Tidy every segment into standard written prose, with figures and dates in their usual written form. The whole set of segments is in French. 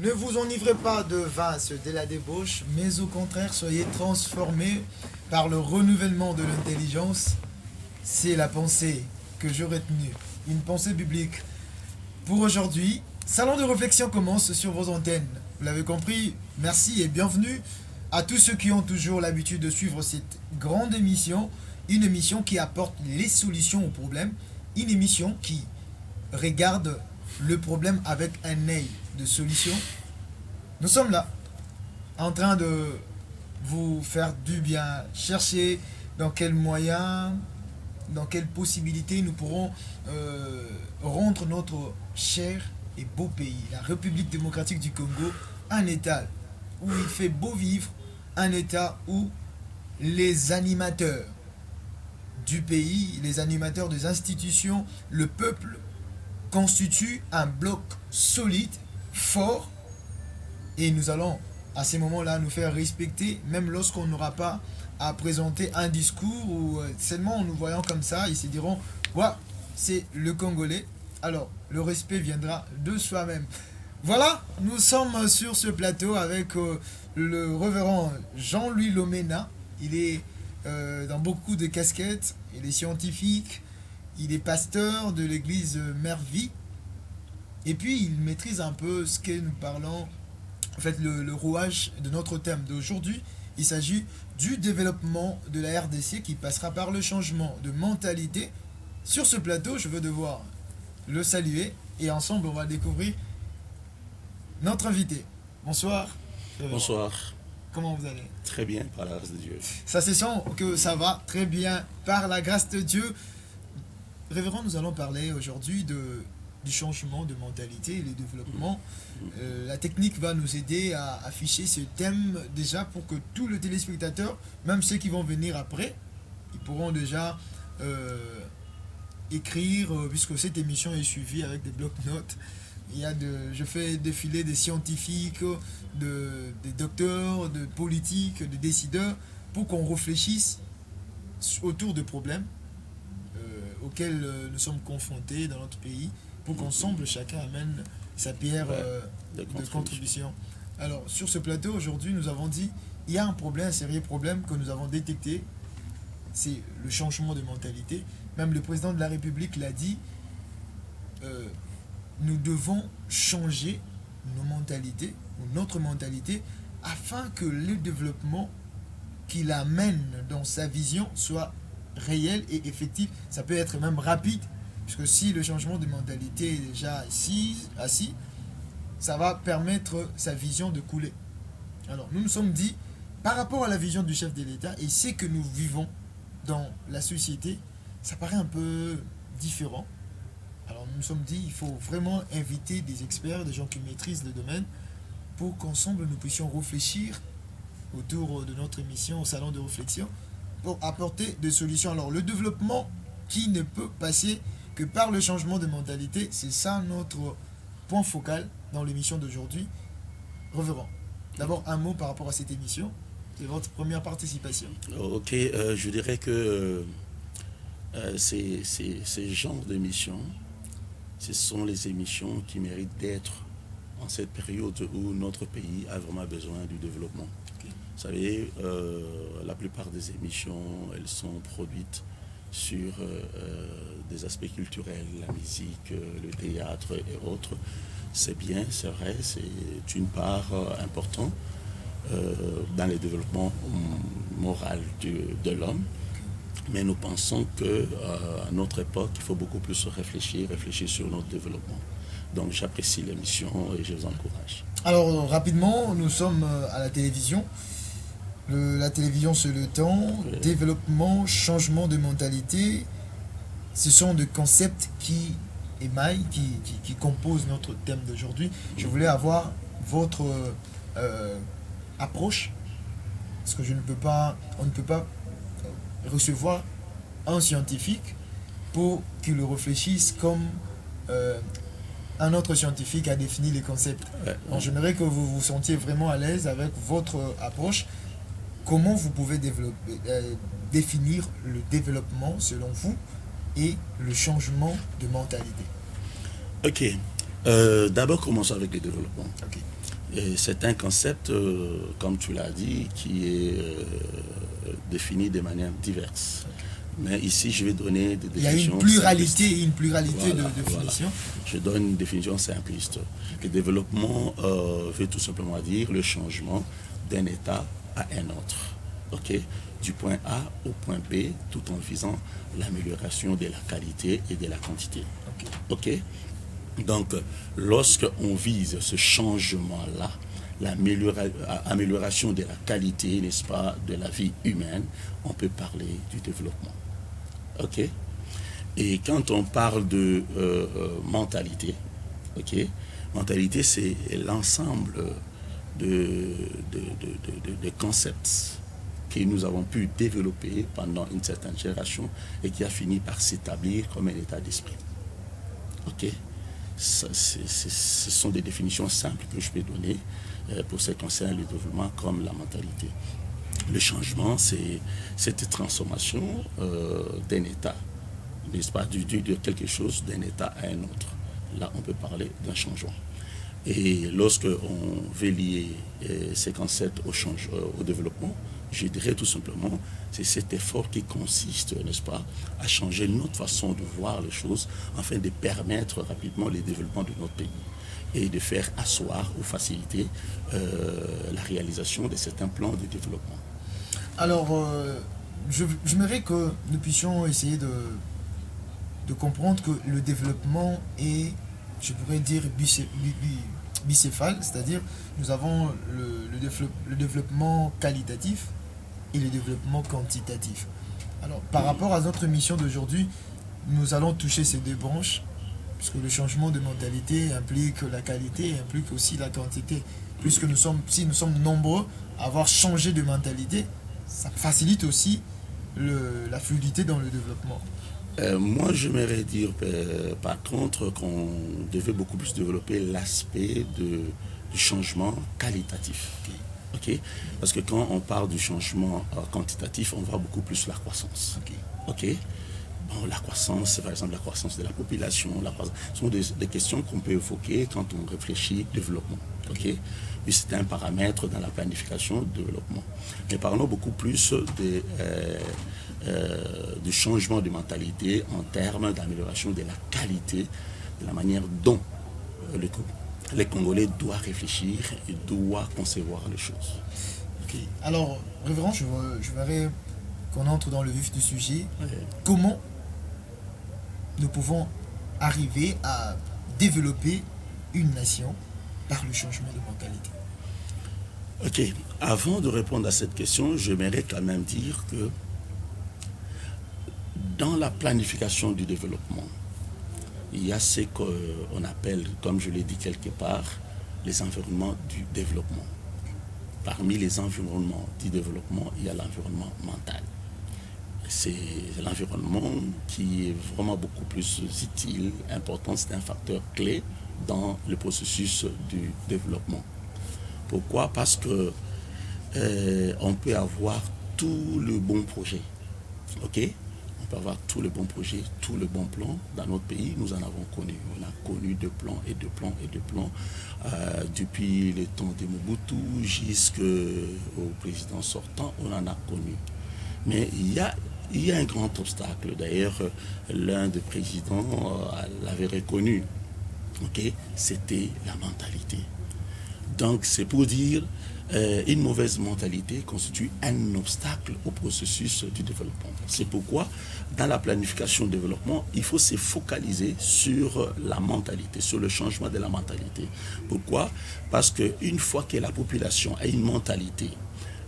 Ne vous enivrez pas de vin, ceux de la débauche, mais au contraire, soyez transformés par le renouvellement de l'intelligence. C'est la pensée que je retenue, une pensée biblique. Pour aujourd'hui, Salon de réflexion commence sur vos antennes. Vous l'avez compris, merci et bienvenue à tous ceux qui ont toujours l'habitude de suivre cette grande émission, une émission qui apporte les solutions aux problèmes, une émission qui regarde le problème avec un œil de solution. Nous sommes là, en train de vous faire du bien, chercher dans quels moyens, dans quelles possibilités nous pourrons rendre notre cher et beau pays, la République démocratique du Congo, un État où il fait beau vivre, un État où les animateurs du pays, les animateurs des institutions, le peuple constituent un bloc solide, fort, et nous allons à ces moments-là nous faire respecter, même lorsqu'on n'aura pas à présenter un discours ou seulement en nous voyant comme ça, ils se diront ouais, c'est le Congolais. Alors, le respect viendra de soi-même. Voilà, nous sommes sur ce plateau avec le révérend Jean-Louis Lomena. Il est dans beaucoup de casquettes. Il est scientifique, il est pasteur de l'église Mère-Vie. Et puis, il maîtrise un peu ce que nous parlons, en fait, le rouage de notre thème d'aujourd'hui. Il s'agit du développement de la RDC qui passera par le changement de mentalité. Sur ce plateau, je veux devoir le saluer et ensemble, on va découvrir notre invité. Bonsoir. Bonsoir. Comment vous allez? Très bien, par la grâce de Dieu. Ça se sent que ça va très bien par la grâce de Dieu. Révérend, nous allons parler aujourd'hui du changement de mentalité et le développement. La technique va nous aider à afficher ce thème déjà pour que tous les téléspectateurs, même ceux qui vont venir après, ils pourront déjà écrire, puisque cette émission est suivie avec des blocs-notes. Je fais défiler des scientifiques, des docteurs, de politiques, de décideurs, pour qu'on réfléchisse autour de problèmes auxquels nous sommes confrontés dans notre pays, pour qu'ensemble chacun amène sa pierre de contribution. Alors sur ce plateau aujourd'hui, nous avons dit il y a un problème, un sérieux problème que nous avons détecté, c'est le changement de mentalité. Même le président de la République l'a dit, nous devons changer nos mentalités, ou notre mentalité, afin que le développement qu'il amène dans sa vision soit réel et effectif. Ça peut être même rapide, puisque si le changement de mentalité est déjà assis, ça va permettre sa vision de couler. Alors nous nous sommes dit, par rapport à la vision du chef de l'État et ce que nous vivons dans la société, ça paraît un peu différent. Alors nous nous sommes dit, il faut vraiment inviter des experts, des gens qui maîtrisent le domaine, pour qu'ensemble nous puissions réfléchir autour de notre émission au salon de réflexion, pour apporter des solutions. Alors le développement qui ne peut passer que par le changement de mentalité, c'est ça notre point focal dans l'émission d'aujourd'hui. Révérend, d'abord un mot par rapport à cette émission, c'est votre première participation. Ok, je dirais que ces genres d'émissions, ce sont les émissions qui méritent d'être en cette période où notre pays a vraiment besoin du développement. Okay. Vous savez, la plupart des émissions, elles sont produites sur des aspects culturels, la musique, le théâtre et autres. C'est bien, c'est vrai, c'est une part importante dans le développement moral de l'homme. Mais nous pensons qu'à notre époque, il faut beaucoup plus réfléchir sur notre développement. Donc j'apprécie l'émission et je vous encourage. Alors rapidement, nous sommes à la télévision. La télévision, c'est le temps. Oui. Développement, changement de mentalité. Ce sont des concepts qui émaillent, qui composent notre thème d'aujourd'hui. Je voulais avoir votre approche. Parce que on ne peut pas recevoir un scientifique pour qu'il réfléchisse comme un autre scientifique a défini les concepts. Donc j'aimerais que vous vous sentiez vraiment à l'aise avec votre approche. Comment vous pouvez définir le développement selon vous et le changement de mentalité? Ok. D'abord, commençons avec le développement. Okay. Et c'est un concept, comme tu l'as dit, qui est défini de manière diverse. Mais ici, je vais donner des définitions. Il y a une pluralité voilà, de définitions. Voilà. Je donne une définition simpliste. Le développement veut tout simplement dire le changement d'un état à un autre. Okay? Du point A au point B, tout en visant l'amélioration de la qualité et de la quantité. Okay? Donc, lorsqu'on vise ce changement-là, l'amélioration de la qualité, n'est-ce pas, de la vie humaine, on peut parler du développement. OK? Et quand on parle de mentalité, OK? Mentalité, c'est l'ensemble de concepts que nous avons pu développer pendant une certaine génération et qui a fini par s'établir comme un état d'esprit. OK? Ce sont des définitions simples que je vais donner pour ce qui concerne le développement comme la mentalité. Le changement, c'est cette transformation d'un état, n'est-ce pas, de quelque chose d'un état à un autre. Là, on peut parler d'un changement. Et lorsque on veut lier ces concepts au développement, je dirais tout simplement, c'est cet effort qui consiste, n'est-ce pas, à changer notre façon de voir les choses afin de permettre rapidement le développement de notre pays et de faire asseoir ou faciliter la réalisation de certains plans de développement. Alors, j'aimerais que nous puissions essayer de comprendre que le développement est, je pourrais dire, bicéphale, c'est-à-dire nous avons le développement qualitatif et le développement quantitatif. Alors, par rapport à notre mission d'aujourd'hui, nous allons toucher ces deux branches, puisque le changement de mentalité implique la qualité et implique aussi la quantité. Puisque si nous sommes nombreux à avoir changé de mentalité, ça facilite aussi la fluidité dans le développement. Moi, j'aimerais dire, par contre, qu'on devait beaucoup plus développer l'aspect du changement qualitatif. Okay? Parce que quand on parle du changement quantitatif, on voit beaucoup plus la croissance. Okay? Bon, la croissance, par exemple, la croissance de la population, ce sont des questions qu'on peut évoquer quand on réfléchit au développement. Okay? Puis c'est un paramètre dans la planification du développement. Mais parlons beaucoup plus du changement de mentalité en termes d'amélioration de la qualité, de la manière dont les Congolais doivent réfléchir et doivent concevoir les choses. Okay. Alors, révérend, je voudrais qu'on entre dans le vif du sujet. Comment nous pouvons arriver à développer une nation par le changement de mentalité? Ok, avant de répondre à cette question, j'aimerais quand même dire que dans la planification du développement, il y a ce qu'on appelle, comme je l'ai dit quelque part, les environnements du développement. Parmi les environnements du développement, il y a l'environnement mental. C'est l'environnement qui est vraiment beaucoup plus utile, important, c'est un facteur clé dans le processus du développement. Pourquoi? Parce que on peut avoir tout le bon projet, ok? On peut avoir tous les bons projets, tous les bons plans. Dans notre pays, nous en avons connu. On a connu de plans et de plans et de plans depuis le temps de Mobutu jusqu'au président sortant, on en a connu. Mais il y a un grand obstacle. D'ailleurs, l'un des présidents l'avait reconnu. Okay? C'était la mentalité. Donc, c'est pour dire une mauvaise mentalité constitue un obstacle au processus du développement. C'est pourquoi, dans la planification du développement, il faut se focaliser sur la mentalité, sur le changement de la mentalité. Pourquoi? Parce qu'une fois que la population a une mentalité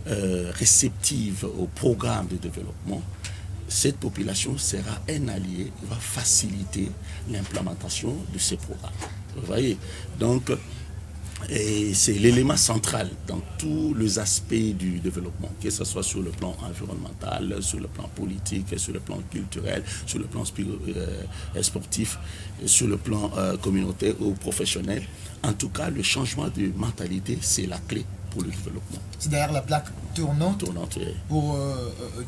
réceptive au programme de développement, cette population sera un allié, va faciliter l'implémentation de ces programmes. Vous voyez? Donc, et c'est l'élément central dans tous les aspects du développement, que ce soit sur le plan environnemental, sur le plan politique, sur le plan culturel, sur le plan sportif, sur le plan communautaire ou professionnel. En tout cas, le changement de mentalité, c'est la clé pour le développement. C'est derrière la plaque tournante pour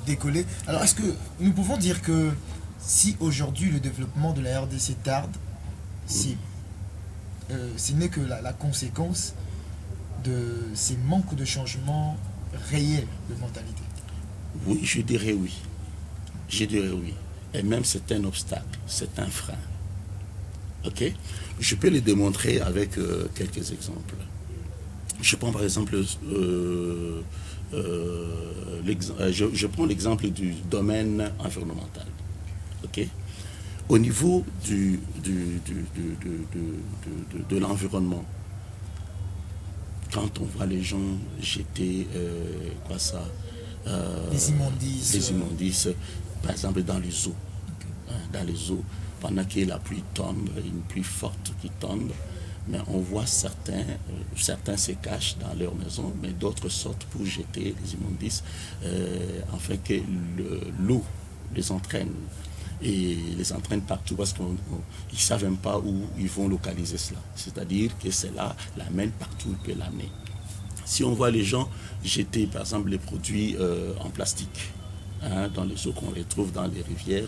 décoller. Alors, est-ce que nous pouvons dire que si aujourd'hui le développement de la RDC tarde, si ce n'est que la conséquence de ces manques de changement réels de mentalité? Oui, je dirais oui. Je dirais oui. Et même c'est un obstacle, c'est un frein. Ok? Je peux le démontrer avec quelques exemples. Je prends par exemple, je prends l'exemple du domaine environnemental. Ok? Au niveau de l'environnement, quand on voit les gens jeter Les immondices, par exemple dans les eaux, dans les eaux, pendant que la pluie tombe, une pluie forte qui tombe, mais on voit certains se cachent dans leur maison, mais d'autres sortent pour jeter les immondices, afin que l'eau les entraîne. Et les entraîne partout parce qu'ils ne savent même pas où ils vont localiser cela. C'est-à-dire que c'est là, l'amène partout où il peut l'amener. Si on voit les gens jeter, par exemple, les produits en plastique, dans les eaux qu'on retrouve dans les rivières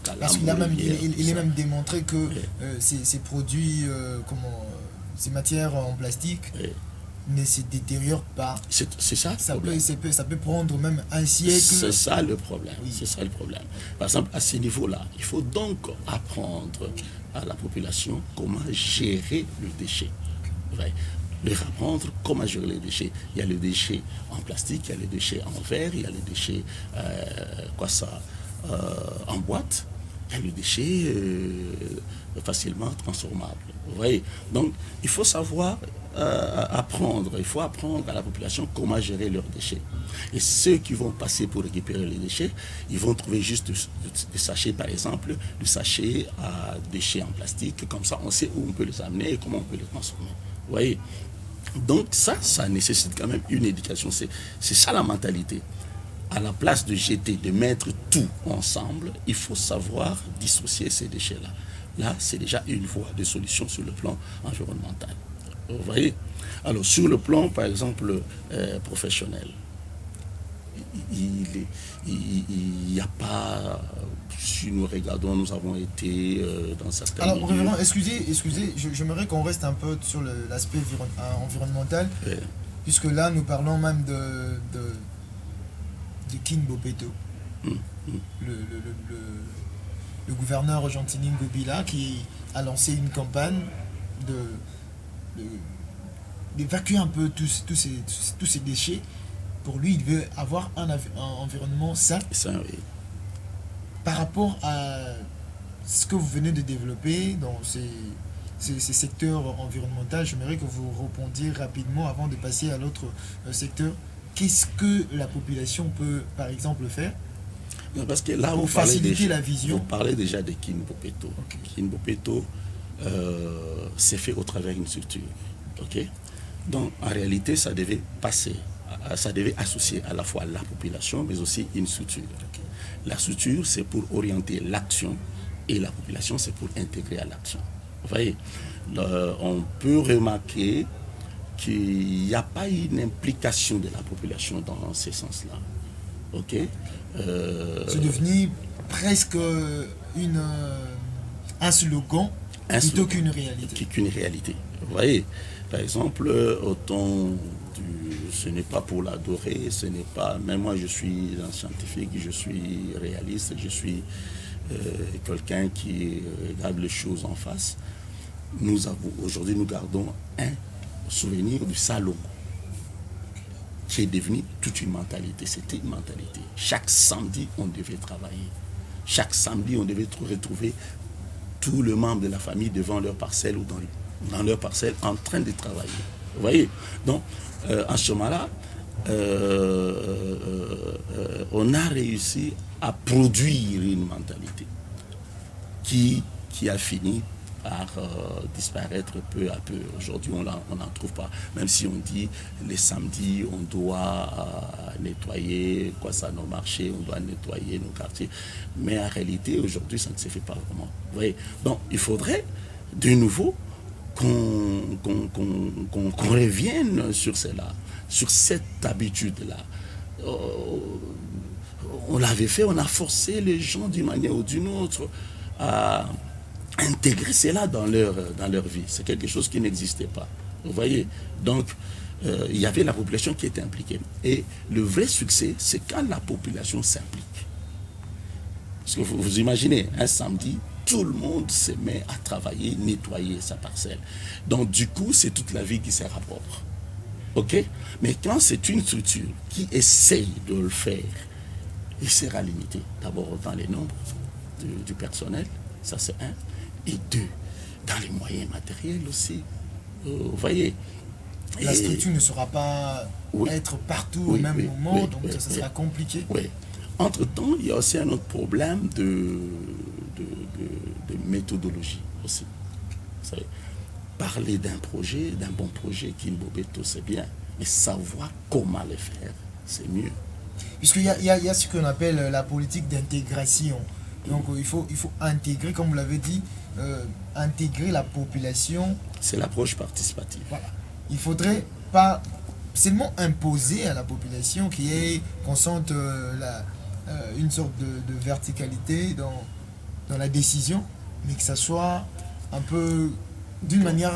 Calam, parce qu'il est même démontré que ces produits, ces matières en plastique ne se détériorent pas. C'est ça le problème. Ça peut prendre même un siècle. C'est ça le problème. Oui. C'est ça le problème. Par exemple, à ce niveau-là, il faut donc apprendre à la population comment gérer le déchet. Ouais. Leur apprendre comment gérer les déchets. Il y a les déchets en plastique, il y a les déchets en verre, il y a les déchets en boîte, il y a les déchets facilement transformables. Vous voyez? Donc, il faut savoir apprendre à la population comment gérer leurs déchets. Et ceux qui vont passer pour récupérer les déchets, ils vont trouver juste des sachets, par exemple, des sachets à déchets en plastique, comme ça on sait où on peut les amener et comment on peut les transformer. Vous voyez? Donc ça nécessite quand même une éducation. C'est ça la mentalité. À la place de jeter, de mettre tout ensemble, il faut savoir dissocier ces déchets-là. Là, c'est déjà une voie de solution sur le plan environnemental. Vous voyez? Alors, sur le plan, par exemple, professionnel, il n'y a pas... Si nous regardons, nous avons été dans certains... Alors, révérend, excusez, j'aimerais qu'on reste un peu sur l'aspect environnemental, puisque là, nous parlons même de King Bopeto, le gouverneur argentin Ngobila, qui a lancé une campagne d'évacuer un peu tous ces déchets. Pour lui, il veut avoir un environnement sain. Oui. Par rapport à ce que vous venez de développer dans ces secteurs environnementaux, j'aimerais que vous répondiez rapidement avant de passer à l'autre secteur. Qu'est-ce que la population peut, par exemple, faire parce que là, pour faciliter la vision? Vous parlez déjà de King Bopeto. Okay. King Bopeto c'est fait au travers d'une structure. Okay? Donc, en réalité, ça devait associer à la fois la population, mais aussi une structure. Okay? La structure, c'est pour orienter l'action, et la population, c'est pour intégrer à l'action. Vous voyez, on peut remarquer qu'il n'y a pas une implication de la population dans ce sens-là. Ok? C'est devenu presque un slogan plutôt qu'une réalité. Qu'une réalité. Vous voyez, par exemple, ce n'est pas pour l'adorer, ce n'est pas... Même moi, je suis un scientifique, je suis réaliste, je suis quelqu'un qui regarde les choses en face. Aujourd'hui, nous gardons un souvenir du Salomon, qui est devenu toute une mentalité. C'était une mentalité. Chaque samedi, on devait travailler. Chaque samedi, on devait retrouver tous les membres de la famille devant leur parcelle ou dans leur parcelle en train de travailler. Vous voyez? Donc, en ce moment-là, on a réussi à produire une mentalité qui a fini par disparaître peu à peu. Aujourd'hui, on n'en trouve pas. Même si on dit les samedis, on doit nettoyer nos marchés, on doit nettoyer nos quartiers. Mais en réalité, aujourd'hui, ça ne se fait pas vraiment. Vous voyez? Donc, il faudrait de nouveau qu'on revienne sur cela, sur cette habitude-là. On l'avait fait, on a forcé les gens d'une manière ou d'une autre à intégrer cela dans leur vie. C'est quelque chose qui n'existait pas. Vous voyez? Donc, il y avait la population qui était impliquée. Et le vrai succès, c'est quand la population s'implique. Parce que vous imaginez, un samedi, tout le monde se met à travailler, nettoyer sa parcelle. Donc du coup, c'est toute la ville qui sera propre. OK? Mais quand c'est une structure qui essaye de le faire, il sera limité. D'abord dans les nombres du personnel, ça c'est un. Et deux, dans les moyens matériels aussi. Vous voyez? La structure ne saura pas être partout au même moment, donc ça sera compliqué. Oui. Entre-temps, il y a aussi un autre problème de méthodologie aussi. Vous savez, parler d'un projet, d'un bon projet, Kimbobeto, c'est bien, mais savoir comment le faire, c'est mieux. Puisqu'il y a ce qu'on appelle la politique d'intégration. Donc il faut intégrer, comme vous l'avez dit, intégrer la population. C'est l'approche participative. Voilà. Il ne faudrait pas seulement imposer à la population qu'on sente une sorte de verticalité dans la décision, mais que ça soit un peu d'une manière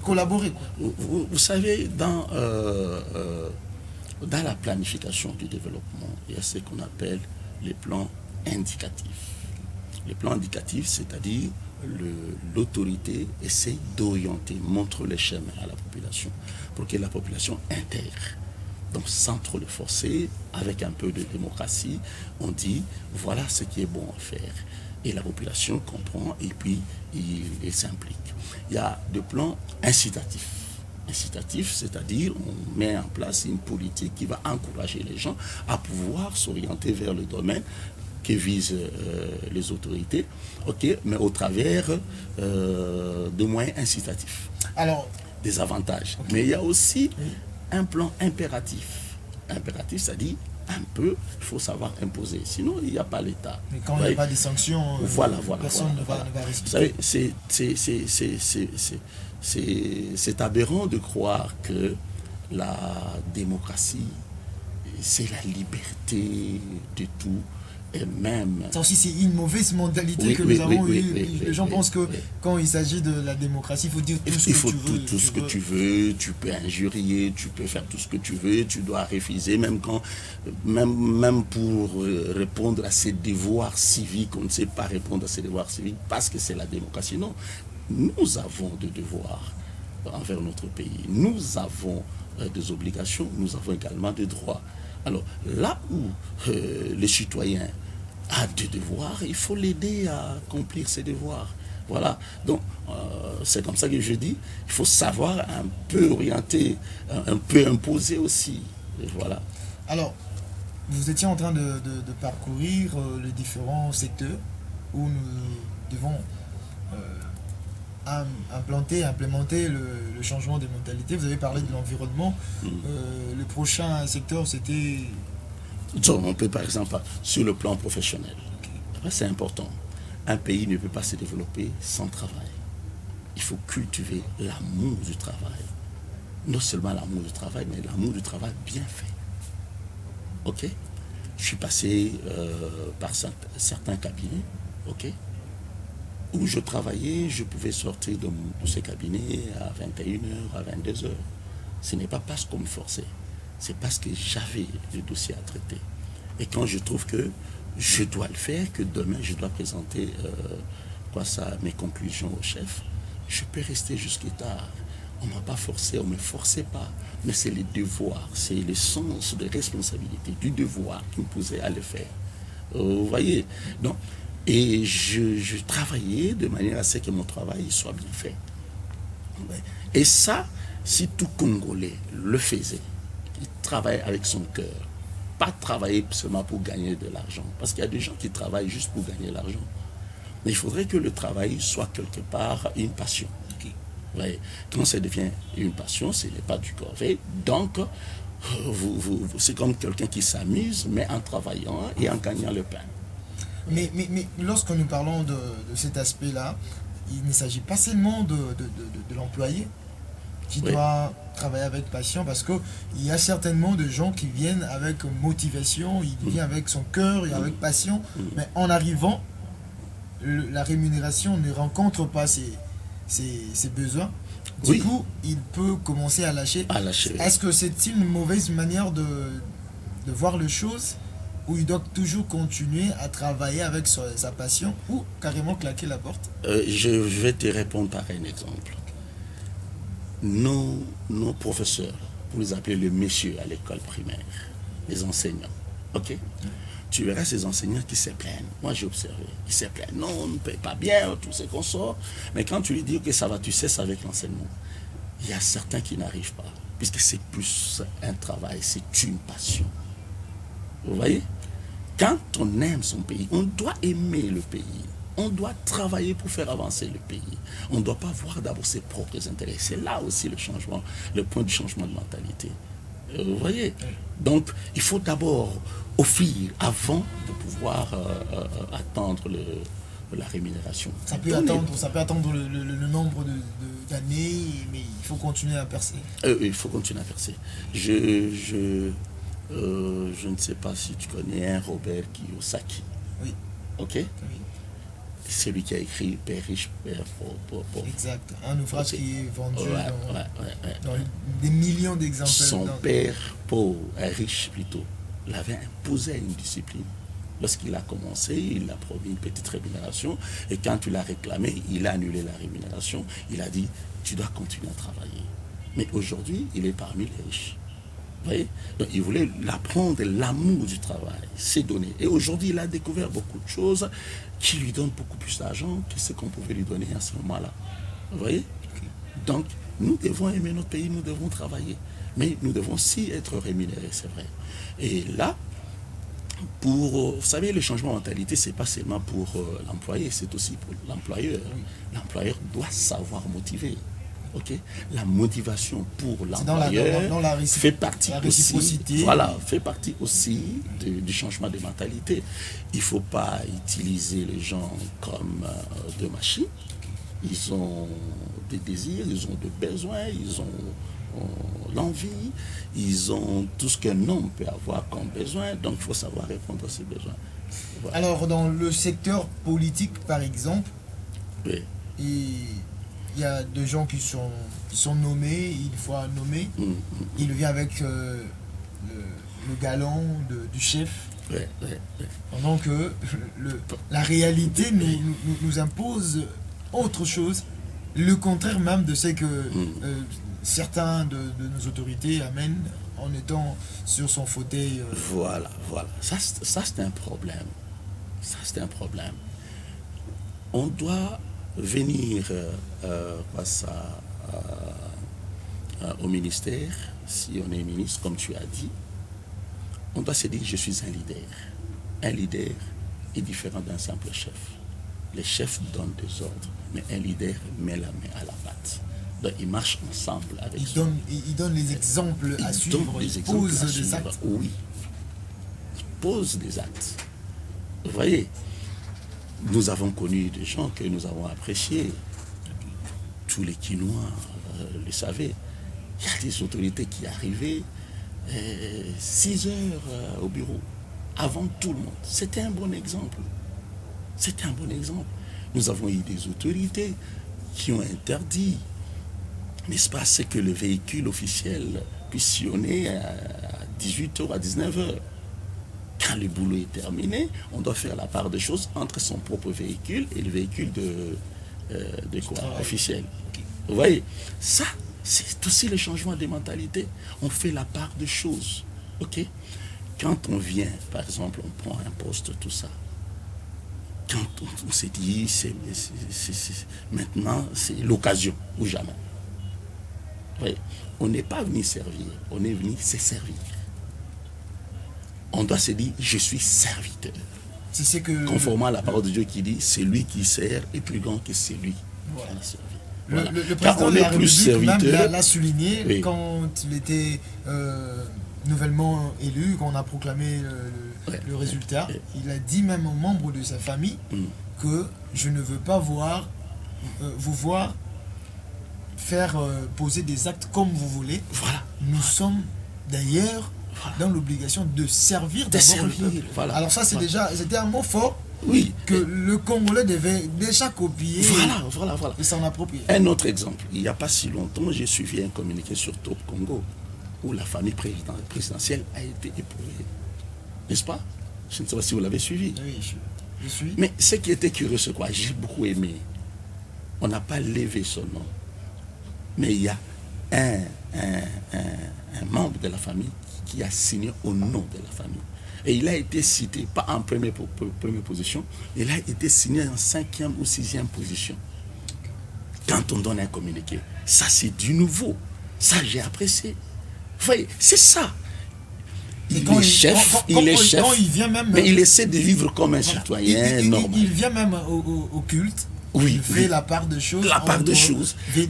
collaborée. Vous savez, dans la planification du développement, il y a ce qu'on appelle les plans indicatifs. Les plans indicatifs, c'est-à-dire l'autorité essaie d'orienter, montre les chemins à la population pour que la population intègre. Donc sans trop le forcer, avec un peu de démocratie, on dit voilà ce qui est bon à faire. Et la population comprend et puis il s'implique. Il y a des plans incitatifs. Incitatif, c'est-à-dire on met en place une politique qui va encourager les gens à pouvoir s'orienter vers le domaine que visent les autorités, mais au travers de moyens incitatifs. Alors, des avantages. Mais il y a aussi un plan impératif. Impératif, c'est-à-dire un peu, il faut savoir imposer. Sinon, il n'y a pas l'État. Mais quand il n'y a pas de sanctions, personne ne va respecter. Vous savez, c'est aberrant de croire que la démocratie, c'est la liberté de tout. Et même... Ça aussi, c'est une mauvaise mentalité que nous avons eue. Les gens pensent que quand il s'agit de la démocratie, il faut dire tout ce que tu veux. Tout ce que tu veux, tu peux injurier, tu peux faire tout ce que tu veux, tu dois refuser, même pour répondre à ses devoirs civiques, on ne sait pas répondre à ses devoirs civiques parce que c'est la démocratie. Non, nous avons des devoirs envers notre pays. Nous avons des obligations, nous avons également des droits. Alors, là où le citoyen a des devoirs, il faut l'aider à accomplir ses devoirs. Voilà. Donc, c'est comme ça que je dis, il faut savoir un peu orienter, un peu imposer aussi. Et voilà. Alors, vous étiez en train de parcourir les différents secteurs où nous devons implémenter le changement des mentalités. Vous avez parlé de l'environnement. Le prochain secteur, c'était... On peut par exemple, sur le plan professionnel. C'est important. Un pays ne peut pas se développer sans travail. Il faut cultiver l'amour du travail. Non seulement l'amour du travail, mais l'amour du travail bien fait. OK? Je suis passé par certains cabinets, OK? Où je travaillais, je pouvais sortir de ce cabinet à 21h, à 22h. Ce n'est pas parce qu'on me forçait, c'est parce que j'avais des dossiers à traiter. Et quand je trouve que je dois le faire, que demain je dois présenter mes conclusions au chef, je peux rester jusqu'à tard. On ne m'a pas forcé, on ne me forçait pas. Mais c'est les devoirs, c'est le sens de responsabilité, du devoir qui me poussait à le faire. Vous voyez? Donc, et je travaillais de manière à ce que mon travail soit bien fait. Et ça, si tout Congolais le faisait, il travaille avec son cœur, pas travailler seulement pour gagner de l'argent, parce qu'il y a des gens qui travaillent juste pour gagner l'argent. Mais il faudrait que le travail soit quelque part une passion. Ouais. Quand ça devient une passion, ce n'est pas du corvée. Donc, c'est comme quelqu'un qui s'amuse, mais en travaillant et en gagnant le pain. Mais lorsque nous parlons de cet aspect-là, il ne s'agit pas seulement de l'employé qui doit travailler avec passion, parce qu'il y a certainement des gens qui viennent avec motivation, ils viennent avec son cœur et avec passion, mais en arrivant, la rémunération ne rencontre pas ses besoins. Du Oui. coup, il peut commencer à lâcher. À lâcher. Est-ce que c'est une mauvaise manière de voir les choses, où il doit toujours continuer à travailler avec sa passion, ou carrément claquer la porte? Je vais te répondre par un exemple. Nos professeurs, pour les appeler les messieurs à l'école primaire, les enseignants, ok? Tu verras ces enseignants qui se plaignent. Moi, j'ai observé. Ils se plaignent. Non, on ne paye pas bien, tout ce qu'on sort. Mais quand tu lui dis que ça va, tu cesses avec l'enseignement. Il y a certains qui n'arrivent pas. Puisque c'est plus un travail, c'est une passion. Vous voyez? Quand on aime son pays, on doit aimer le pays. On doit travailler pour faire avancer le pays. On ne doit pas voir d'abord ses propres intérêts. C'est là aussi le changement, le point du changement de mentalité. Vous voyez? Donc, il faut d'abord offrir avant de pouvoir attendre la rémunération. Ça peut attendre le nombre d'années, mais il faut continuer à percer. Il faut continuer à percer. Je ne sais pas si tu connais un Robert Kiyosaki. Oui. Ok? Oui. C'est lui qui a écrit Père riche, Père pauvre. Exact. Un ouvrage qui est vendu dans Ouais. des millions d'exemplaires. Son père pauvre, riche plutôt, l'avait imposé à une discipline. Lorsqu'il a commencé, il a promis une petite rémunération. Et quand tu l'as réclamé, il a annulé la rémunération. Il a dit, tu dois continuer à travailler. Mais aujourd'hui, il est parmi les riches. Vous voyez? Donc, il voulait l'apprendre, l'amour du travail, c'est donné. Et aujourd'hui, il a découvert beaucoup de choses qui lui donnent beaucoup plus d'argent que ce qu'on pouvait lui donner à ce moment-là. Vous voyez? Donc, nous devons aimer notre pays, nous devons travailler. Mais nous devons aussi être rémunérés, c'est vrai. Et là, vous savez, le changement de mentalité, ce n'est pas seulement pour l'employé, c'est aussi pour l'employeur. L'employeur doit savoir motiver. Okay? La motivation pour l'employeur fait partie aussi, fait partie aussi du changement de mentalité. Il ne faut pas utiliser les gens comme de machines. Ils ont des désirs, ils ont des besoins, ils ont l'envie, ils ont tout ce qu'un homme peut avoir comme besoin, donc il faut savoir répondre à ces besoins. Voilà. Alors, dans le secteur politique, par exemple, oui. Il y a des gens qui sont nommés, il faut nommer. Il vient avec le galon du chef. Pendant que la réalité nous impose autre chose, le contraire même de ce que certains de nos autorités amènent en étant sur son fauteuil. Voilà. Ça c'est un problème. On doit venir face au ministère, si on est ministre, comme tu as dit, on doit se dire, je suis un leader. Un leader est différent d'un simple chef. Les chefs donnent des ordres, mais un leader met la main à la pâte. Donc, ils marchent ensemble avec il donne les exemples à suivre, il pose des actes. Oui, il pose des actes. Vous voyez, nous avons connu des gens que nous avons appréciés. Tous les Quinois le savaient. Il y a des autorités qui arrivaient 6 heures au bureau, avant tout le monde. C'était un bon exemple. Nous avons eu des autorités qui ont interdit, n'est-ce pas, c'est que le véhicule officiel puisse sillonner à 18h, à 19h. Quand le boulot est terminé, on doit faire la part des choses entre son propre véhicule et le véhicule officiel. Vous voyez, ça, c'est aussi le changement des mentalités. On fait la part des choses. Ok? Quand on vient, par exemple, on prend un poste, tout ça. Quand on s'est dit, maintenant, c'est l'occasion ou jamais. Vous voyez, on n'est pas venu servir, on est venu se servir. On doit se dire, je suis serviteur. Conformément à la parole de Dieu qui dit, c'est lui qui sert est plus grand que celui qui a servi. Voilà. Le président de la République l'a souligné, oui, quand il était nouvellement élu, quand on a proclamé le résultat. Il a dit même aux membres de sa famille que je ne veux pas vous voir faire poser des actes comme vous voulez. Voilà. Nous sommes d'ailleurs dans l'obligation de servir d'abord le peuple. Voilà. Alors ça, c'était un mot fort, Oui. que le Congolais devait déjà copier Voilà. et s'en approprier. Un autre exemple, il n'y a pas si longtemps, j'ai suivi un communiqué sur Top Congo où la famille présidentielle a été éprouvée. N'est-ce pas? Je ne sais pas si vous l'avez suivi. Oui, je suis. Mais ce qui était curieux, c'est quoi? J'ai beaucoup aimé. On n'a pas levé son nom. Mais il y a un membre de la famille qui a signé au nom de la famille. Et il a été cité, pas en première position, il a été signé en 5e ou 6e position. Quand on donne un communiqué, ça c'est du nouveau. Ça j'ai apprécié. Vous voyez, c'est ça. Il est chef, quand il vient même, mais il essaie de vivre comme un citoyen normal. Il vient même au culte. Oui, il fait la part de choses.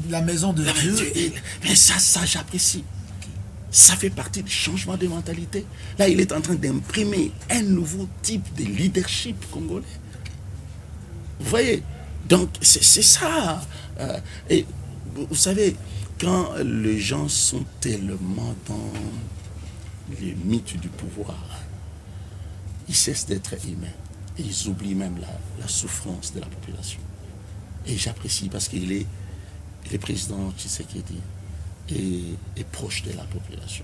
La maison de Dieu. Mais ça j'apprécie. Ça fait partie du changement de mentalité. Là, il est en train d'imprimer un nouveau type de leadership congolais. Vous voyez? Donc, c'est ça. Et vous savez, quand les gens sont tellement dans les mythes du pouvoir, ils cessent d'être humains. Et ils oublient même la souffrance de la population. Et j'apprécie parce qu'il est le président Tshisekedi est proche de la population.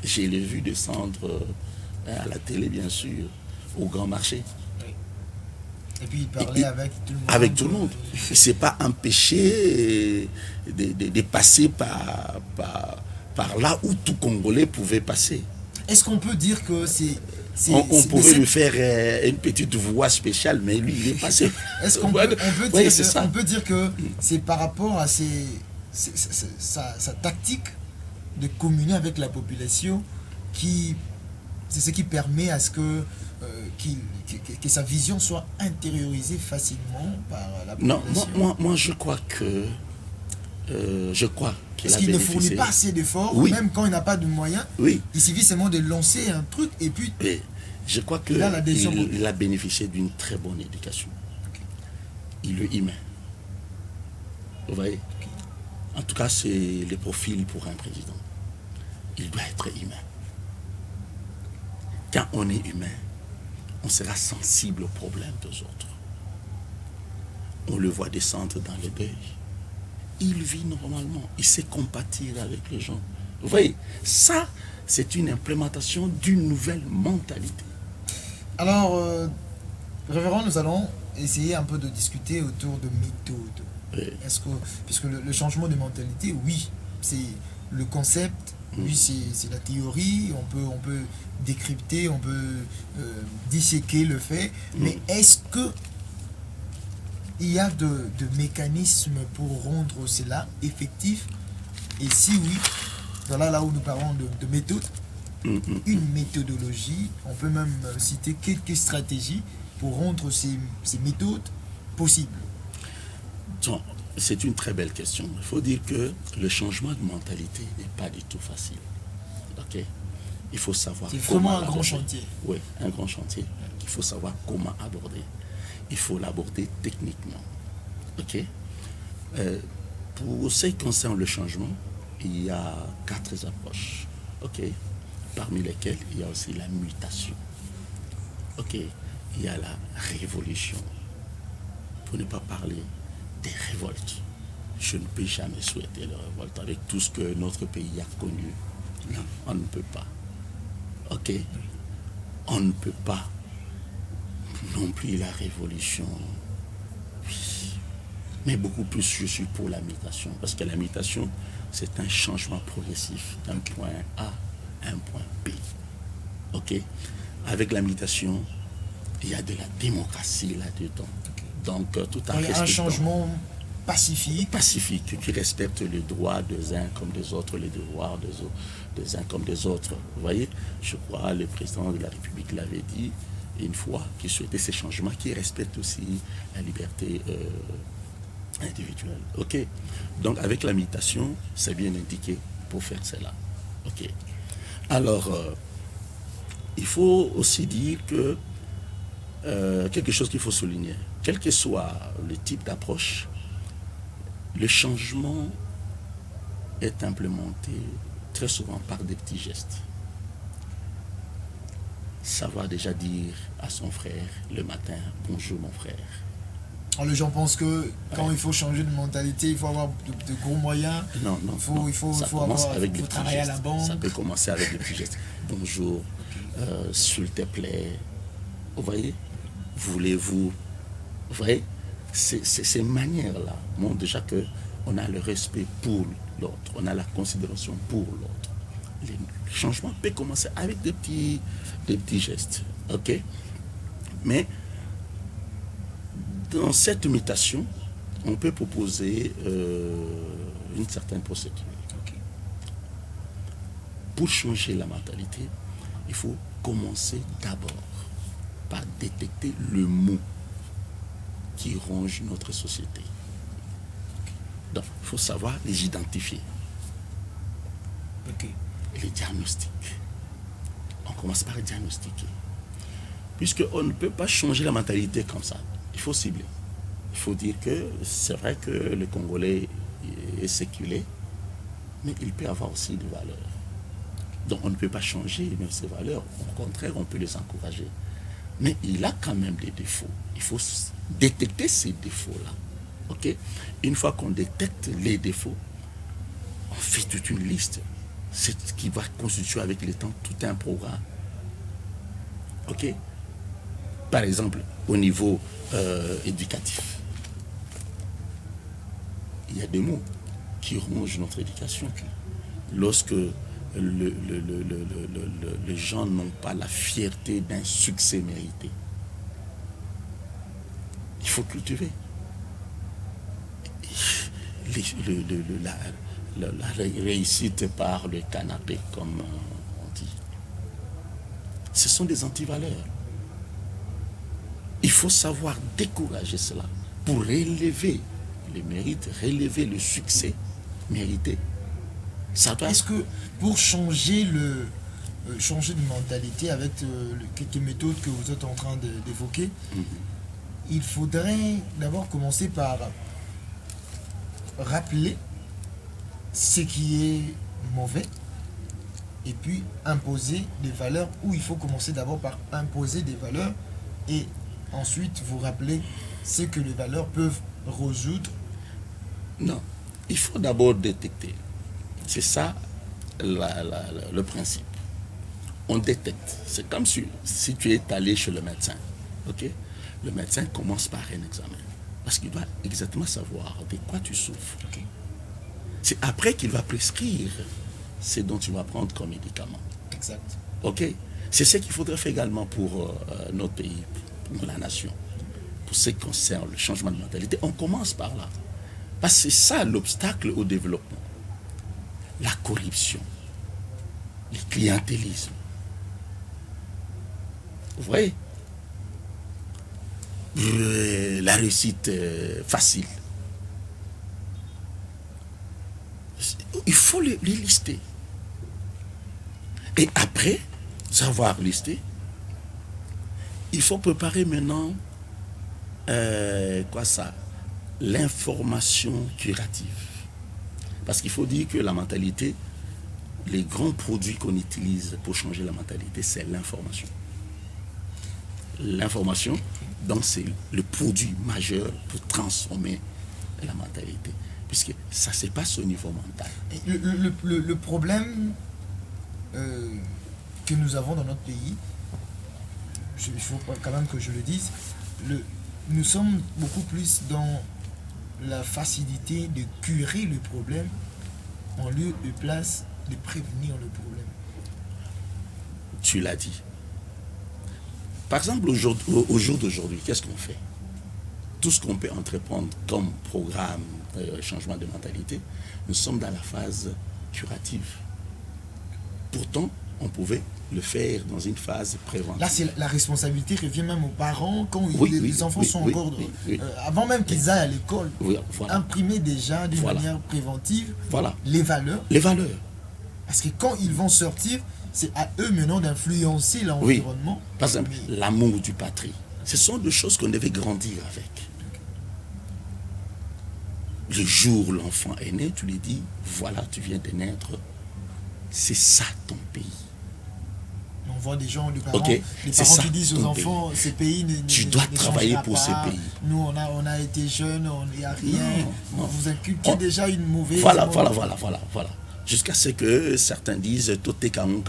Je l'ai vu descendre à la télé, bien sûr, au grand marché. Oui. Et puis il parlait avec tout le monde. Avec tout le monde. Il ne s'est pas empêché de passer par là où tout Congolais pouvait passer. Est-ce qu'on peut dire que on pouvait lui faire une petite voix spéciale, mais lui, il est passé. Est-ce qu'on peut dire que c'est par rapport à sa tactique de communier avec la population c'est ce qui permet à ce que sa vision soit intériorisée facilement par la population? Non, moi je crois que parce qu'il ne fournit pas assez d'efforts, oui. Même quand il n'a pas de moyens. Oui. Il suffit seulement de lancer un truc et puis... Oui. Je crois qu'il a bénéficié d'une très bonne éducation. Okay. Il est humain. Vous voyez? Okay. En tout cas, c'est le profil pour un président. Il doit être humain. Quand on est humain, on sera sensible aux problèmes des autres. On le voit descendre dans le deuil. Il vit normalement. Il sait compatir avec les gens. Vous voyez, ça, c'est une implémentation d'une nouvelle mentalité. Alors, révérend, nous allons essayer un peu de discuter autour de méthodes. Oui. Puisque le changement de mentalité, oui, c'est le concept, oui, c'est la théorie, on peut décrypter, on peut disséquer le fait, mais est-ce que il y a de mécanismes pour rendre cela effectif? Et si oui, voilà là où nous parlons de méthode, une méthodologie, on peut même citer quelques stratégies pour rendre ces méthodes possibles. C'est une très belle question. Il faut dire que le changement de mentalité n'est pas du tout facile. Ok? Il faut savoir comment. C'est vraiment un grand chantier. Oui, un grand chantier. Il faut savoir comment aborder. Il faut l'aborder techniquement. Ok? Pour ce qui concerne le changement, il y a 4 approches. Ok? Parmi lesquelles il y a aussi la mutation. Ok? Il y a la révolution. Pour ne pas parler des révoltes. Je ne peux jamais souhaiter la révolte avec tout ce que notre pays a connu. Non, on ne peut pas. Ok? On ne peut pas non plus la révolution. Oui. Mais beaucoup plus, je suis pour la mutation. Parce que la mutation, c'est un changement progressif d'un point A à un point B. Ok? Avec la mutation, il y a de la démocratie là-dedans. Donc, tout à fait. Un changement pacifique. Pacifique, qui respecte les droits des uns comme des autres, les devoirs des uns comme des autres. Vous voyez, je crois le président de la République l'avait dit une fois, qu'il souhaitait ces changements, qui respectent aussi la liberté individuelle. Ok. Donc, avec la mutation, c'est bien indiqué pour faire cela. Ok. Alors, il faut aussi dire que quelque chose qu'il faut souligner, quel que soit le type d'approche, le changement est implémenté très souvent par des petits gestes. savoir déjà dire à son frère le matin, bonjour mon frère. Alors, les gens pensent que quand il faut changer de mentalité, il faut avoir de gros moyens. Non, Il faut travailler à la banque. Ça peut commencer avec des petits gestes. Bonjour, s'il te plaît. Vous voyez, voulez-vous. Vous voyez, ces manières-là montrent déjà qu'on a le respect pour l'autre, on a la considération pour l'autre. Les changements peuvent commencer avec des petits gestes. Ok? Mais dans cette mutation, on peut proposer une certaine procédure. Okay. Pour changer la mentalité, il faut commencer d'abord par détecter le mot qui ronge notre société. Donc, il faut savoir les identifier. Okay. Et les diagnostiquer. On commence par les diagnostiquer. Puisqu'on ne peut pas changer la mentalité comme ça. Il faut cibler. Il faut dire que c'est vrai que le Congolais est séculé, mais il peut avoir aussi des valeurs. Donc on ne peut pas changer ces valeurs. Au contraire, on peut les encourager. Mais il a quand même des défauts. Il faut détecter ces défauts-là. Okay? Une fois qu'on détecte les défauts, on fait toute une liste. C'est ce qui va constituer avec le temps tout un programme. Ok? Par exemple, au niveau éducatif, il y a des mots qui rongent notre éducation. Lorsque les gens n'ont pas la fierté d'un succès mérité, il faut cultiver. La réussite par le canapé, comme on dit. Ce sont des antivaleurs. Il faut savoir décourager cela pour relever les mérites, relever le succès mérité. Est-ce que pour changer de mentalité avec quelques méthodes que vous êtes en train d'évoquer, il faudrait d'abord commencer par rappeler ce qui est mauvais et puis imposer des valeurs, ou il faut commencer d'abord par imposer des valeurs et ensuite vous rappeler ce que les valeurs peuvent résoudre? Non, il faut d'abord détecter. C'est ça le principe. On détecte. C'est comme si tu es allé chez le médecin. Okay? Le médecin commence par un examen. Parce qu'il doit exactement savoir de quoi tu souffres. Okay? C'est après qu'il va prescrire ce dont tu vas prendre comme médicament. Exact. Ok? C'est ce qu'il faudrait faire également pour notre pays, pour la nation. Pour ce qui concerne le changement de mentalité, on commence par là. Parce que c'est ça l'obstacle au développement. La corruption, le clientélisme. Vous voyez? La réussite facile. Il faut les lister. Et après avoir listé, il faut préparer maintenant l'information curative. Parce qu'il faut dire que la mentalité, les grands produits qu'on utilise pour changer la mentalité, c'est l'information. L'information, donc c'est le produit majeur pour transformer la mentalité. Puisque ça se passe au niveau mental. Le problème que nous avons dans notre pays, il faut quand même que je le dise, nous sommes beaucoup plus dans la facilité de curer le problème en lieu de place de prévenir le problème. Tu l'as dit. Par exemple, au jour d'aujourd'hui, qu'est-ce qu'on fait? Tout ce qu'on peut entreprendre comme programme changement de mentalité, nous sommes dans la phase curative. Pourtant, on pouvait le faire dans une phase préventive. Là, la responsabilité revient même aux parents quand les enfants sont encore... avant même qu'ils aillent à l'école, voilà. Imprimer déjà d'une manière préventive les valeurs. Les valeurs. Parce que quand ils vont sortir, c'est à eux maintenant d'influencer l'environnement. Par exemple, l'amour du patrie. Ce sont des choses qu'on devait grandir avec. Le jour où l'enfant est né, tu lui dis, voilà, tu viens de naître, c'est ça ton pays. voit des gens, les parents, Ok, les c'est parents ça, qui disent aux ton enfants, ces pays Tu dois travailler pour ces pays. Nous, on a été jeunes, on n'y a rien. Non. Vous inculquez déjà une mauvaise... Voilà. Jusqu'à ce que certains disent tout est comme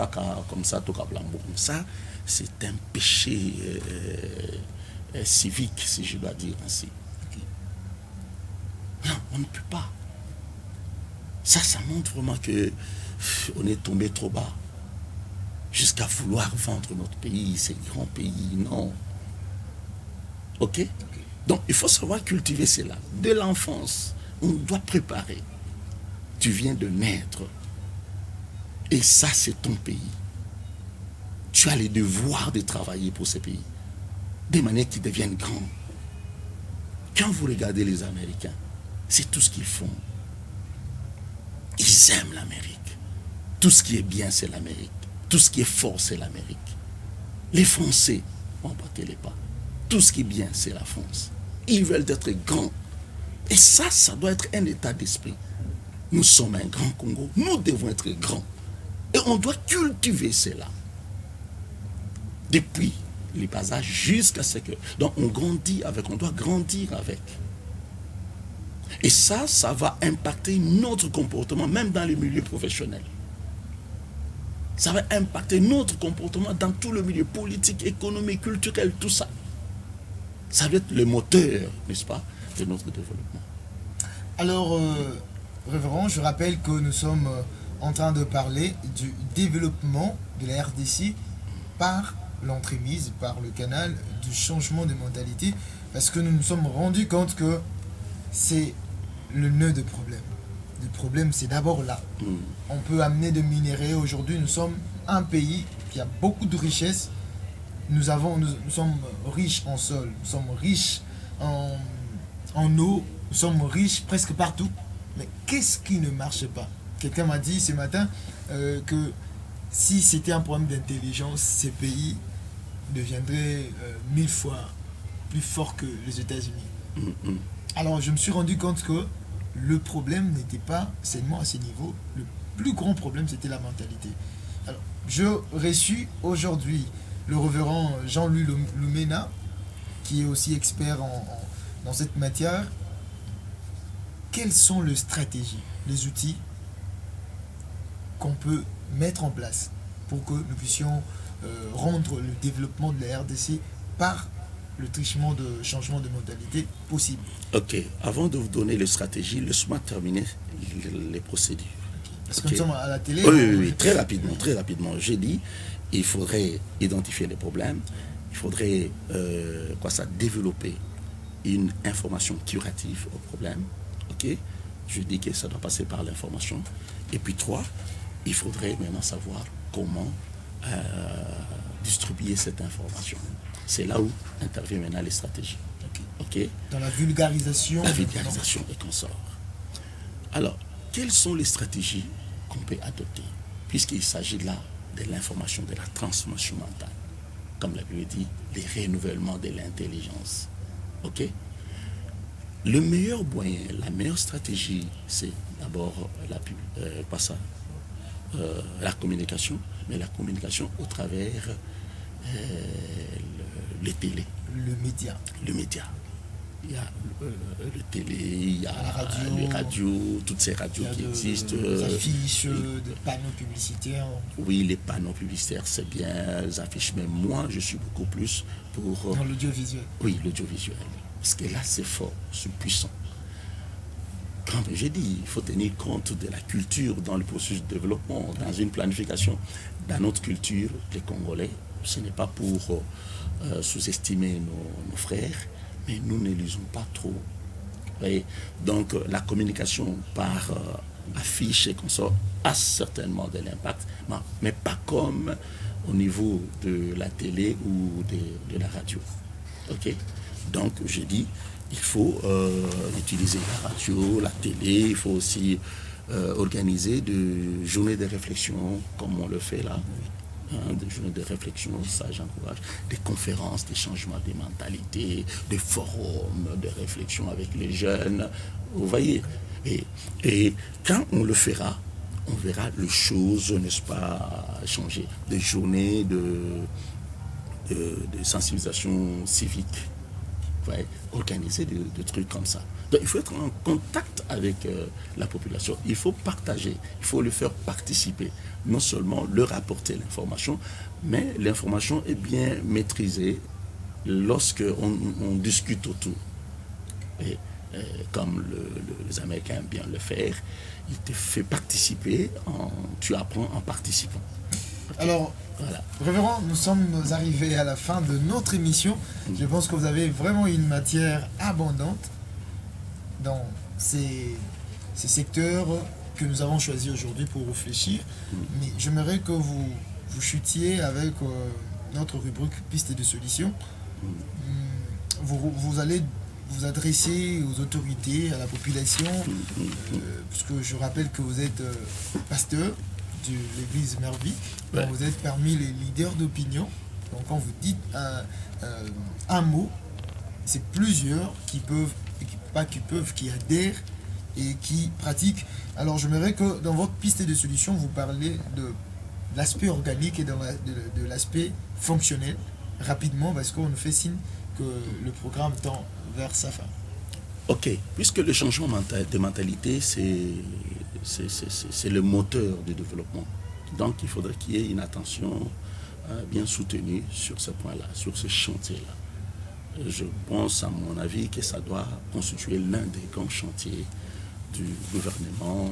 ça, tout comme ça. C'est un péché civique, si je dois dire ainsi. Non, on ne peut pas. Ça montre vraiment que on est tombé trop bas. Jusqu'à vouloir vendre notre pays, ces grands pays, non. Ok? Donc, il faut savoir cultiver cela. Dès l'enfance, on doit préparer. Tu viens de naître. Et ça, c'est ton pays. Tu as le devoir de travailler pour ce pays. De manière qu'ils deviennent grands. Quand vous regardez les Américains, c'est tout ce qu'ils font. Ils aiment l'Amérique. Tout ce qui est bien, c'est l'Amérique. Tout ce qui est fort, c'est l'Amérique. Les Français, on ne battait les pas. Tout ce qui est bien, c'est la France. Ils veulent être grands. Et ça doit être un état d'esprit. Nous sommes un grand Congo. Nous devons être grands. Et on doit cultiver cela. Depuis les bas âges jusqu'à ce que... Donc on grandit avec, on doit grandir avec. Et ça va impacter notre comportement, même dans le milieu professionnel. Ça va impacter notre comportement dans tout le milieu politique, économique, culturel, tout ça. Ça va être le moteur, n'est-ce pas, de notre développement. Alors, révérend, je rappelle que nous sommes en train de parler du développement de la RDC par l'entremise, par le canal du changement de mentalité, parce que nous nous sommes rendus compte que c'est le nœud de problème. Le problème, c'est d'abord là. On peut amener de minéraux. Aujourd'hui, nous sommes un pays qui a beaucoup de richesses. Nous sommes riches en sol, nous sommes riches en eau, nous sommes riches presque partout. Mais qu'est-ce qui ne marche pas? Quelqu'un m'a dit ce matin que si c'était un problème d'intelligence, ces pays deviendraient 1000 fois plus forts que les États-Unis. Alors, je me suis rendu compte que le problème n'était pas seulement à ce niveau. Le plus grand problème, c'était la mentalité. Alors, je reçus aujourd'hui le révérend Jean-Louis Lumena, qui est aussi expert dans cette matière. Quelles sont les stratégies, les outils qu'on peut mettre en place pour que nous puissions rendre le développement de la RDC par le trichement de changement de mentalité possible? Ok, avant de vous donner les stratégies, laisse-moi terminer les procédures. Parce que nous sommes à la télé. Oui, très rapidement. J'ai dit, il faudrait identifier les problèmes, il faudrait développer une information curative au problème. Ok, je dis que ça doit passer par l'information. Et puis 3, il faudrait maintenant savoir comment distribuer cette information. C'est là où interviennent maintenant les stratégies. Okay. Dans la vulgarisation. La vulgarisation et consorts. Alors, quelles sont les stratégies qu'on peut adopter? Puisqu'il s'agit là de l'information, de la transformation mentale. Comme la Bible dit, les renouvellements de l'intelligence. Ok? Le meilleur moyen, la meilleure stratégie, c'est d'abord la communication, mais la communication au travers les télés. Le média. Le média. Il y a le télé, il y a les radios, toutes ces radios qui existent. Des affiches, des panneaux publicitaires. Oui, les panneaux publicitaires, c'est bien, les affiches, mais moi, je suis beaucoup plus pour... Dans l'audiovisuel. Oui, l'audiovisuel. Parce que là, c'est fort, c'est puissant. Comme j'ai dit, il faut tenir compte de la culture dans le processus de développement, dans une planification. Dans notre culture, les Congolais, ce n'est pas pour sous-estimer nos frères, mais nous ne lisons pas trop. Et donc, la communication par affiche et consort a certainement de l'impact, mais pas comme au niveau de la télé ou de la radio. Ok? Donc, je dis, il faut utiliser la radio, la télé, il faut aussi organiser des journées de réflexion, comme on le fait là. Des journées de réflexion, ça j'encourage, des conférences, des changements de mentalité, des forums de réflexion avec les jeunes, vous voyez. Et quand on le fera, on verra les choses, n'est-ce pas, changer. Des journées de sensibilisation civique, ouais, organiser des trucs comme ça. Donc il faut être en contact avec la population, il faut partager, il faut le faire participer, non seulement leur apporter l'information, mais l'information est bien maîtrisée lorsque on discute autour. Et, comme les Américains aiment bien le faire, il te fait participer, tu apprends en participant. Okay. Alors, voilà. Révérend, nous sommes arrivés à la fin de notre émission. Je pense que vous avez vraiment une matière abondante dans ces secteurs que nous avons choisis aujourd'hui pour réfléchir. Mais j'aimerais que vous chutiez avec notre rubrique Pistes de solutions. Vous allez vous adresser aux autorités, à la population, puisque je rappelle que vous êtes pasteur de l'église Mervi, ouais. Vous êtes parmi les leaders d'opinion. Donc quand vous dites un mot, c'est plusieurs qui adhèrent et qui pratiquent. Alors j'aimerais que dans votre piste de solution, vous parlez de l'aspect organique et de l'aspect fonctionnel, rapidement, parce qu'on nous fait signe que le programme tend vers sa fin. Ok, puisque le changement de mentalité, c'est le moteur du développement. Donc il faudrait qu'il y ait une attention bien soutenue sur ce point-là, sur ce chantier-là. Je pense, à mon avis, que ça doit constituer l'un des grands chantiers du gouvernement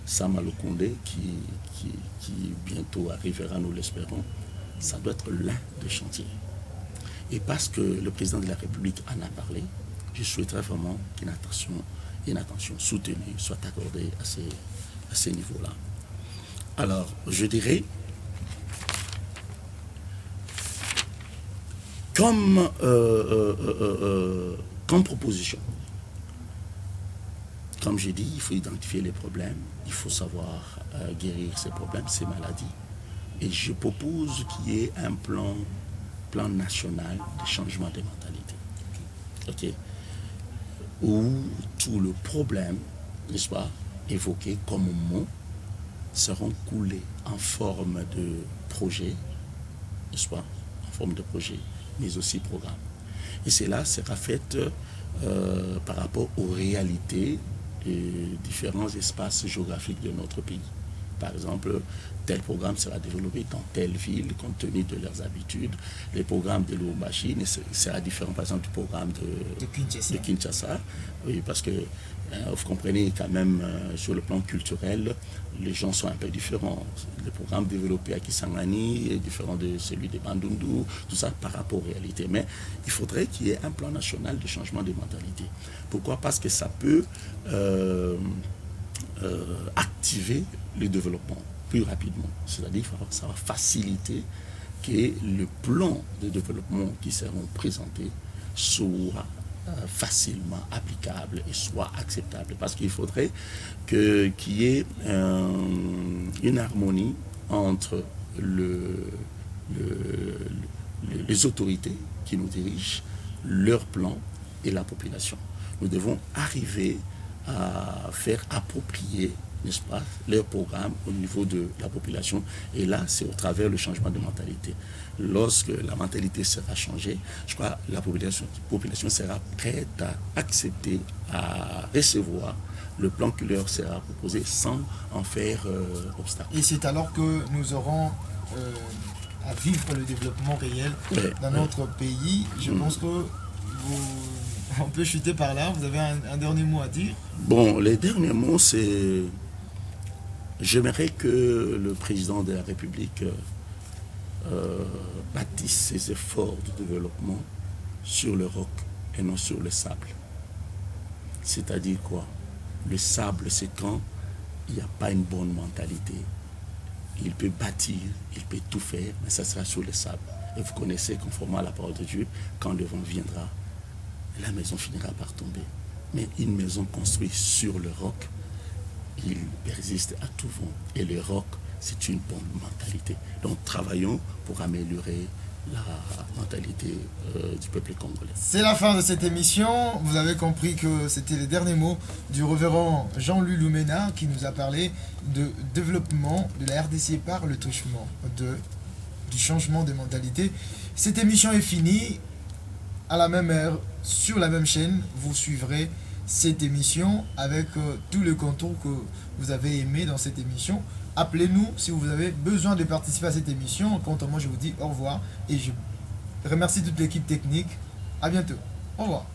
Sama Lukonde, qui bientôt arrivera, nous l'espérons. Ça doit être l'un des chantiers. Et parce que le président de la République en a parlé, je souhaiterais vraiment qu'une attention soutenue soit accordée à ces niveaux-là. Alors, je dirais, comme proposition, comme j'ai dit, il faut identifier les problèmes, il faut savoir guérir ces problèmes, ces maladies. Et je propose qu'il y ait un plan national de changement de mentalité. Okay. Où tout le problème, n'est-ce pas, évoqué comme mot, seront coulés en forme de projet, n'est-ce pas, en forme de projet, mais aussi programme. Et cela sera fait par rapport aux réalités des différents espaces géographiques de notre pays. Par exemple, tel programme sera développé dans telle ville compte tenu de leurs habitudes. Les programmes de Lubumbashi sera différent, par exemple, du programme de Kinshasa. Oui, parce que vous comprenez quand même, sur le plan culturel, les gens sont un peu différents. Le programme développé à Kisangani est différent de celui de Bandundu, tout ça par rapport aux réalités. Mais il faudrait qu'il y ait un plan national de changement de mentalité. Pourquoi? Parce que ça peut activer le développement plus rapidement. C'est-à-dire que ça va faciliter que le plan de développement qui seront présentés soit facilement applicable et soit acceptable. Parce qu'il faudrait qu'il y ait une harmonie entre les autorités qui nous dirigent, leur plan et la population. Nous devons arriver à faire approprier, n'est-ce pas, leur programme au niveau de la population. Et là, c'est au travers du changement de mentalité. Lorsque la mentalité sera changée, je crois que la population sera prête à accepter, à recevoir le plan qui leur sera proposé sans en faire obstacle. Et c'est alors que nous aurons à vivre le développement réel dans notre pays. Je pense que on peut chuter par là. Vous avez un dernier mot à dire? Bon, les derniers mots, c'est... J'aimerais que le président de la République bâtisse ses efforts de développement sur le roc et non sur le sable. C'est-à-dire quoi? Le sable, c'est quand il n'y a pas une bonne mentalité. Il peut bâtir, il peut tout faire, mais ça sera sur le sable. Et vous connaissez, conformément à la parole de Dieu, quand le vent viendra, la maison finira par tomber. Mais une maison construite sur le roc, il persiste à tout vent. Et le roc, c'est une bonne mentalité. Donc travaillons pour améliorer la mentalité du peuple congolais. C'est la fin de cette émission. Vous avez compris que c'était les derniers mots du révérend Jean-Louis Lumena qui nous a parlé de développement de la RDC par le truchement, du changement des mentalités. Cette émission est finie. À la même heure, sur la même chaîne, vous suivrez cette émission avec tous les contours que vous avez aimés dans cette émission. Appelez-nous si vous avez besoin de participer à cette émission. Quant à moi, je vous dis au revoir et je remercie toute l'équipe technique. À bientôt. Au revoir.